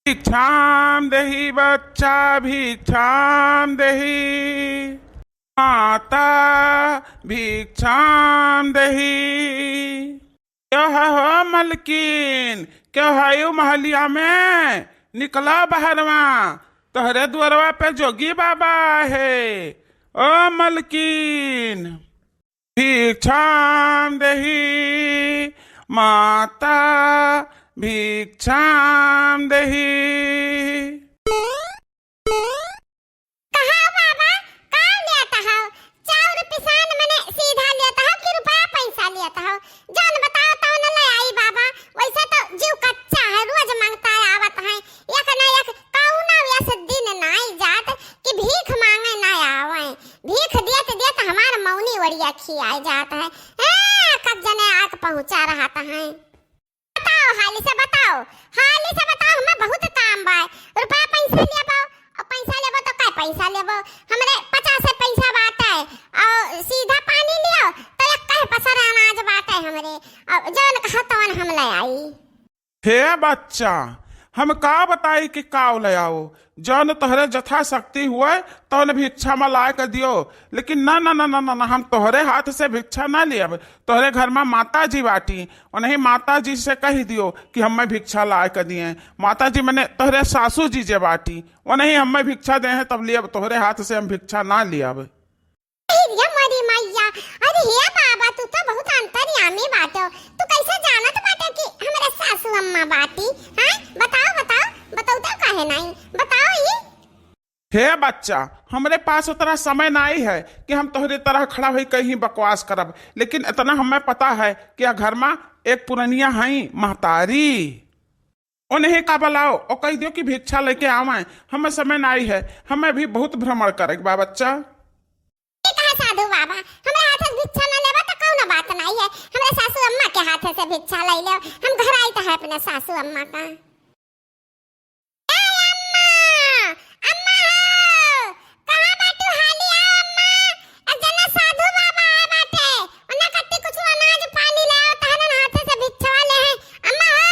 भिक्षाम देहि बच्चा भिक्षाम देहि माता भिक्षाम देहि। क्यों है हो मलकिन, क्यों है यू महलिया में? निकला बाहरवा, तोहरे द्वारवा पे जोगी बाबा है। ओ मलकिन भिक्षाम देहि माता भिक्षाम देहि। कहाँ बाबा, कहाँ लेता हो? चाउर पिसान मने सीधा लेता हो कि रुपया पैसा लेता हो? जान बताओ तो न ले आई बाबा। वैसे तो जीव कच्चा है, रोज मांगता है आवत है। एक ना एक कौना वैसे दिन नाई जात कि भीख मांगे ना आवे। भीख देत देत हमार मौनी वड़िया खियाई जात है। कब जने आके पहुंचा रहा था है। बताओ हाली से बताओ, हाली से बताओ, हमें बहुत काम बा। रुपया पैसा लेबो, और पैसा लेबो तो काय पैसा लेबो? हमरे 50 पैसा बाटे और सीधा पानी लियो तो एक कहे पसर अनाज बाटे हमरे। अब जौन कहा तवन हम ले आई। हे बच्चा, हम का बताई कि काव ले आओ? जौन तोहरे जथा शक्ति हुए तौन भिक्षा में ला के दियो। लेकिन ना ना ना ना ना, ना हम तोहरे हाथ से भिक्षा ना लियब। तोहरे घर में माता जी बाटी, और नहीं माता जी से कह दियो कि हमें भिक्षा ला के दिए। माता जी मैंने तोहरे सासू जी जे बाटी, और नहीं हमें भिक्षा दे हैं तब लियब। तोहरे हाथ से हम भिक्षा ना लियब। अरे मरी मैया, अरे हे बाबा, तू तो बहुत अंतर्यामी बाटो। तू कैसे जानत बाटे कि हमरे सासू अम्मा बाटी? हैं बताओ बताओ बताओ तो काहे नहीं बताओ ये। हे बच्चा, हमरे पास उतना समय नहीं है कि हम तोहरे तरह खड़ा हुई कहीं बकवास करब। लेकिन इतना हमें पता है कि घर में एक पुरनिया है महतारी, उन्हें का बुलाओ और कह दियो कि भिक्षा लेके आवे। हमें समय नहीं है, हमें भी बहुत भ्रमण करे बा बच्चा। साधु बाबा, हमरे हाथ से भिक्षा न लेबा तो कौनो बात नहीं है। हमरे सासू अम्मा के हाथ से भिक्षा ले ले। हम घर आई तो है अपने सासू अम्मा का। ए अम्मा, अम्मा हो, कहां बाटू? हाली आओ अम्मा। एक जना साधु बाबा आए बाटे, उन्ना कट्टी कुछ अनाज पानी ले आओ, तहन हाथ से भिक्षा ले है। अम्मा हो,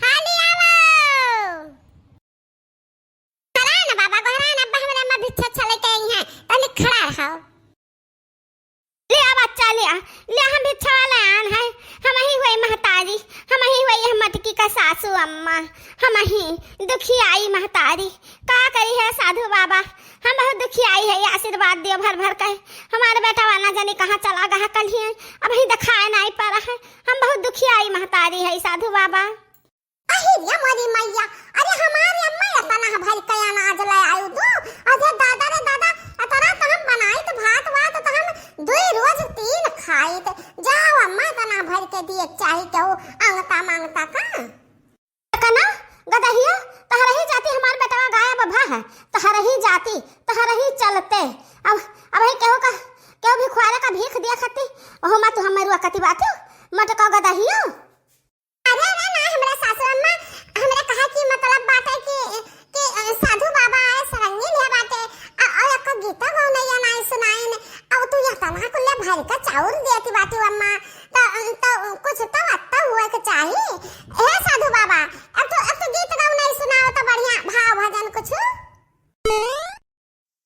हाली आओ। घरान बाबा, घरान अब्बा, हमरे अम्मा भिक्षा चले के आई हैं। तनी खड़ा रहो। ले आ बच्चा, ले आ, ले हम भिक्षा वाला आन है। हम ही हुई महतारी, हम ही हुई हम मटकी का सासू अम्मा, हम ही दुखी आई महतारी। का करी है साधु बाबा, हम बहुत दुखी आई है। आशीर्वाद दियो भर भर के। हमारे बेटा वाला जाने कहाँ चला गया कल ही, अब ही दिखाए नहीं पा रहा है। हम बहुत दुखी आई महतारी है साधु बाबा। अरे मोरी मैया, अरे हमारी अम्मा इतना भर के अनाज ले आयु दो। अरे दादा रे दादा, इतना तो हम बनाई तो भात वात तो हम 2 रोज 3 खाई। तो जाओ अम्मा, इतना भर के दिए चाहिए क्यों अंगता मांगता का कना गदहिया। तहरा ही जाती हमार बेटवा गायब भा है, तहरा ही जाती, तहरा ही चलते। अब ही केहू भी खुआरे का भीख दिया खाती। ओहो मा तू हमरुआ कति बात मटका गदहिया। अरे अरे ना, हमरा सासू अम्मा हमरे कहा कि मतलब बात है कि साधु बाबा आए सरंगी ले बाटे और एक गीता गौनैया नहीं सुनाए ने। अब तू या तना कुल्ले भर का चाउर देती बाटी अम्मा, तो कुछ तो अत्ता हुआ के चाहिए। हे साधु बाबा, अब तो गीत गौनैया सुनाओ तो बढ़िया भाव भजन कुछ।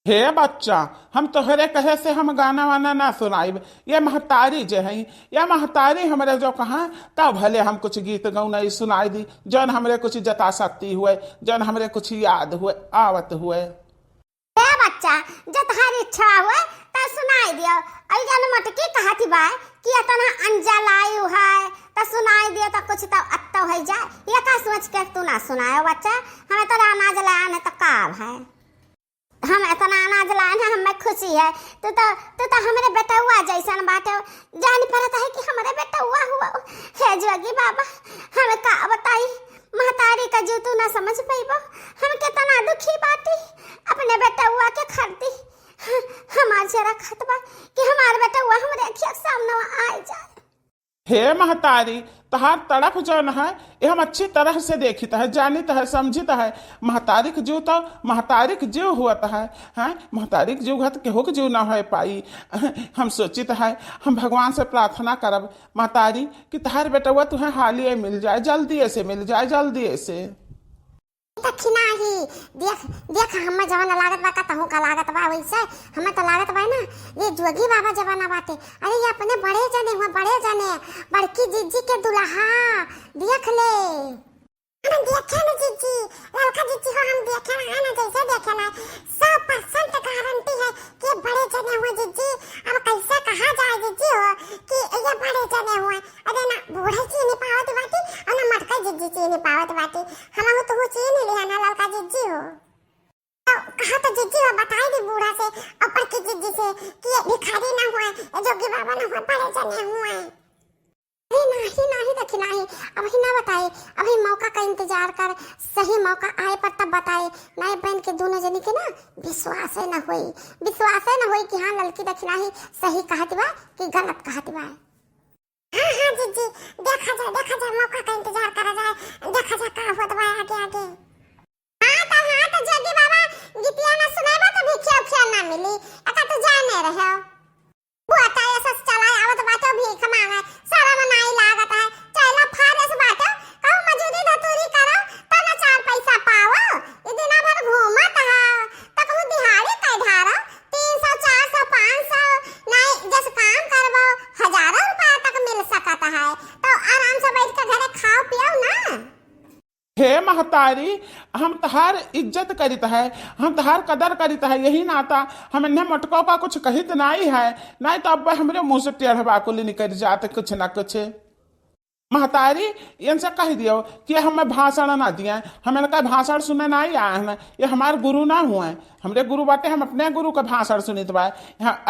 हे बच्चा, हम तोहरे कहे से हम गाना वाना ना सुनाइब। ये महतारी जे है, या महतारी हमरे जो कहा तब भले हम कुछ गीत गौनई सुनाई दी, जौन हमरे कुछ जता सकती हुए, जौन हमरे कुछ याद हुए आवत हुए। हे बच्चा, जब तुम्हारी इच्छा हुए तो सुनाई दियो। आई जान मटकी कहा थी बा कि इतना अंजा लायु है तो सुनाई दियो तो कुछ तो अत्तो हो जाए। ये का सोच के तू ना सुनायो बच्चा? हमें तो अनाज लाने तो काब है, हम इतना अनाज लाए हैं, हमें खुशी है। तो हमारे बेटा हुआ जैसन बाटे जान पड़ता है कि हमारे बेटा हुआ हुआ। हे जोगी बाबा, हमें का बताई महतारी का जो तू ना समझ पाइबो। हम कितना दुखी बाटी अपने बेटा हुआ के खरती। हमारे से रखत बा कि हमारे बेटा हुआ हमारे अखिया सामने आ जाए। हे महतारी, तहार तड़प जौन है ये हम अच्छी तरह से देखित है, जानित है, समझित है। महतारी के जीव तो महतारी के जीव हुआ है, हैं महतारी के जीव के हो के जीव ना हो पाई। हम सोचित है, हम भगवान से प्रार्थना करब महतारी कि तहार बेटा हुआ तुम्हें हालिए मिल जाए, जल्दी से मिल जाए, जल्दी से। दक्षिणा ही देख देख हमें जवाना लागत बा का तहु का लागत बा वैसे हमें तो लागत बा ना ये जोगी बाबा जवाना बाटे। अरे ये अपने बड़े जने बड़की जीजी के दुल्हा देख ले। हम देखे ना जीजी लड़का जीजी हो हम देखे ना ना जैसे देखे ना 100% गारंटी है कि बड़े जने हुए जीजी। अब कैसे कहा जाए जीजी हो कि ये बड़े जने हुए। अरे ना बूढ़े चीनी पावत बाटी और ना मटका जीजी चीनी पावत बाटी हम तो चीनी लिया ना लड़का जीजी हो। कहा तो जीजी हो बताई दी बूढ़ा से ऊपर की जीजी से कि ये भिखारी ना हुए जोगी बाबा ना हुए बड़े जने हुए। नहीं दक्षिणा ही अभी ना बताए अभी मौका का इंतजार कर सही मौका आए पर तब बताए। नए बहन के दोनों जनी के ना विश्वास न होई कि हाँ लड़की दक्षिणा ही सही कहत बा कि गलत कहत बा। हाँ जीजी देखा जाए मौका का इंतजार करा जाए देखा जाए का होत बा आगे। हाँ तो जोगी बाबा गीतिया ना सुनाइबा तो भिक्षा ना मिली एका तो जाने रहे बुआता ऐसा चला आवत बातो भीख मांगे सारा मनाई लागत है चला फारस बातो कहूं मजूरी धतूरी करो तो ना 4 पैसा पाओ ये दिना भर घूमत है तो कहूं दिहाड़ी कई धारो 300 400 500 नहीं जस काम करबो हजारों रुपया तक मिल सकता है तो आराम से बैठ के घरे खाओ पियो ना। हे महतारी हम तहार इज्जत करित है हम तहार कदर करित है यही नाता हम इन्हें मटकों का कुछ कहित नहीं है नहीं तो अब हमरे मुंह से टेढ़वा को निकल जाते कुछ ना कुछ। महतारी इनसे कह दियो कि हमें भाषण ना दिए हमें का भाषण सुने नहीं आए हैं ये हमारे गुरु ना हुए हमरे गुरु बाटे हम अपने गुरु का भाषण सुनित बा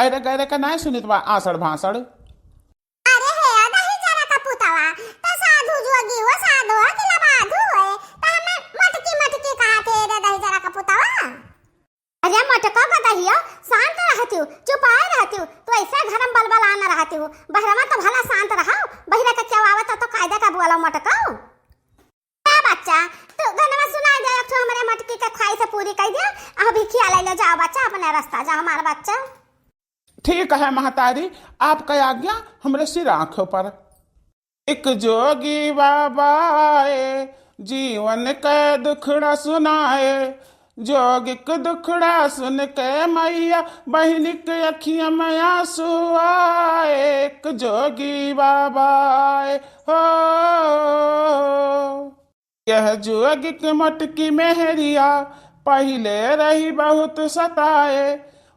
अरे गैरे का नहीं सुनित बा आषाढ़ भाषण। अरे हे आधा ही जरा का पुतवा तो साधु जोगी हो साधु कि लबाधु है तो हमें मटकी कहते रे दही जरा का पुतवा। अरे मटका बताइयो शांत रहती हूँ चुपाए रहती हूँ तो ऐसे घर में बलबला न रहती हूँ बहरवा तो भला शांत रहो बहिरा का क्या आवत तो कायदा का बोला मटका। क्या बच्चा तू गनवा सुनाई दे तो हमारे मटकी के ख्वाहिश पूरी कर दिया अभी खिया ले जाओ बच्चा अपने रास्ता जा हमारा बच्चा। ठीक है महतारी आपका आज्ञा हमरे सिर आंखों पर। एक जोगी बाबा आए जीवन के दुखड़ा सुनाए जोगिक दुखड़ा सुन के मैया बहनी के अखियां में आंसू आए। एक जोगी बाबा आए हो यह जोगिक मटकी मेहरिया पहले रही बहुत सताए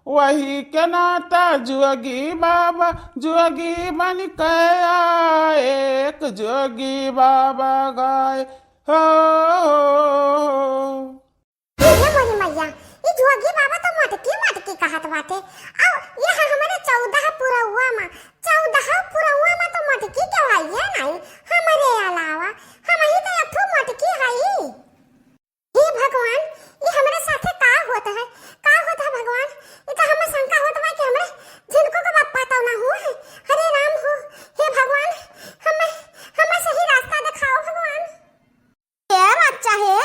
वही के नाता जोगी बाबा जोगी बन के आए। एक जोगी बाबा गाए हो मोरी मैया ये जोगी बाबा तो मटकी कहत बाटे आओ ये हमारे 14 पूरा हुआ में तो मटकी के आइए नहीं हमारे अलावा हम ही तो अथु मटकी हई। हे भगवान ये हमारे साथे का होता है भगवान ये तो हमें शंका होत बा कि हमरे जिनको को बाप पता ना हो हरे राम हो। हे भगवान हमें सही रास्ता दिखाओ भगवान। यार अच्छा है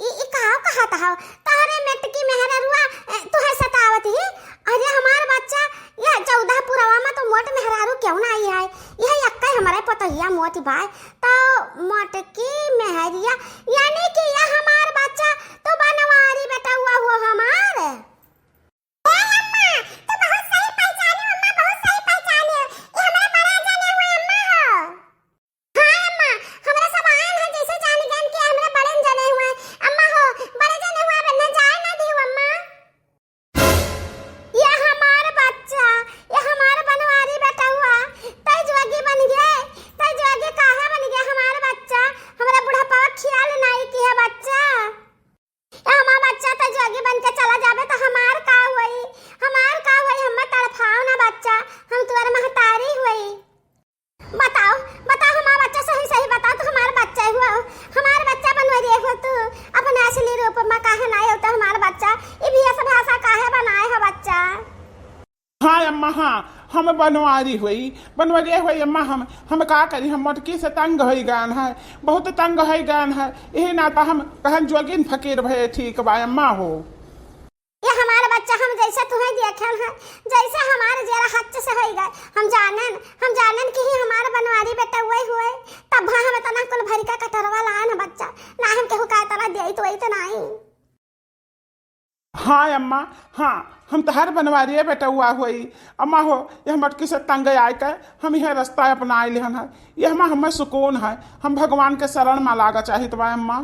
ये कहता है तारे मटकी मेहरा रुआ तुहे सतावत ही। अरे हमारा बच्चा ये 14 पुरवा में तो मोट मेहरारू क्यों ना आई है यह यक्का हमारे पतहिया मोटी भाई तो मटकी मेहरिया यानी कि ये हमारा बच्चा तो बनवारी बेटा हुआ हमारे। हम बनवारी हुई अम्मा हम का करी हम मटकी से तंग हो गए है बहुत तंग हो गए है यही नाता हम कहन जोगिन फकीर भये ठीक बा अम्मा हो। ये हमारा बच्चा हम जैसा तुम्हें देखल है, जैसे हमारे जरा हाथ से हो गए, हम जानन कि ही हमारा बनवारी बेटा वही हुए, तब हम तना कुल भरी का कटरवा ला ना बच्चा, ना हम केहू का तना दे तो वही तो नहीं। हाँ अम्मा, हाँ हम तहर बनवारिए बेटा हुआ हुई। अम्मा हो यह मटकी से तंग आय के हम यह रास्ता अपना लिहन है, यह हमें सुकून है, हम भगवान के शरण में लागा चाहिए तो अम्मा।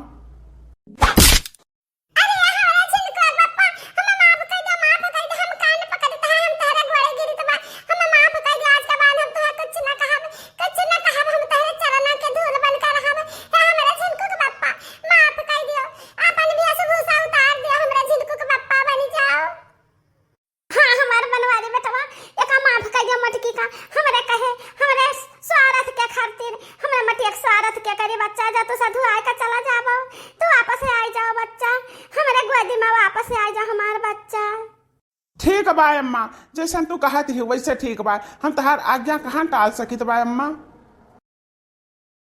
ठीक बा अम्मा, जैसे तू कहती है वैसे ठीक बा, हम तहार आज्ञा कहाँ टाल सकी तो बा अम्मा।